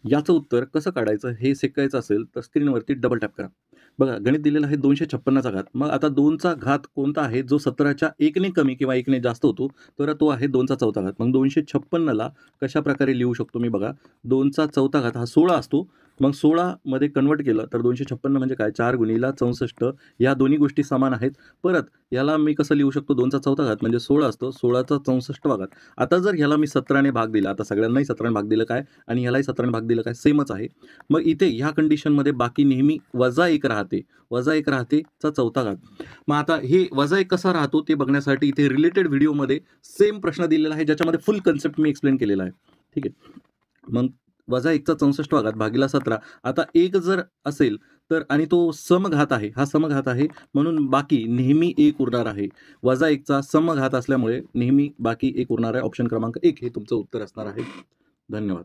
याचं उत्तर कसं काढायचं हे शिकायचं असेल तर स्क्रीनवरती डबल टॅप करा. बघा गणित दिलेलं आहे 256चा घात. मग आता 2चा घात कोणता आहे जो 17च्या 1ने कमी किंवा 1ने जास्त होतो, तर तो आहे 2चा चौथा घात. मग 256ला कशाप्रकारे लिहू शकतो मी बघा, 2चा चौथा घात हा 16 असतो. मग 16 मध्ये कन्व्हर्ट केलं तर 256 म्हणजे काय 4 गुणिले 64 या दोन्ही गोष्टी समान आहेत. परत याला मी कसं लिहू शकतो 2चा चौथा घात म्हणजे 16 असतो, 16चा 64वा घात. आता जर ह्याला मी 17ने भाग दिला, आता सगळ्यांनाही 17ने भाग दिलं काय आणि ह्यालाही 17ने भाग दिलं काय सेमच आहे. मग इथे ह्या कंडिशनमध्ये बाकी नेहमी -1 राहते. -1 राहते चा चौथा घात. मग आता हे -1 कसा राहतो ते बघण्यासाठी इथे रिलेटेड व्हिडिओमध्ये सेम प्रश्न दिलेला आहे ज्याच्यामध्ये फुल कन्सेप्ट मी एक्सप्लेन केलेला आहे. ठीक आहे. मग -1चा 64वा घात भागिला 17. आता 1 जर असेल तर आणि तो समघात आहे, हा समघात आहे म्हणून बाकी नेहमी 1 उरणार आहे. -1चा समघात असल्यामुळे नेहमी बाकी 1 उरणार आहे. ऑप्शन क्रमांक 1 हे तुमचं उत्तर असणार आहे. धन्यवाद.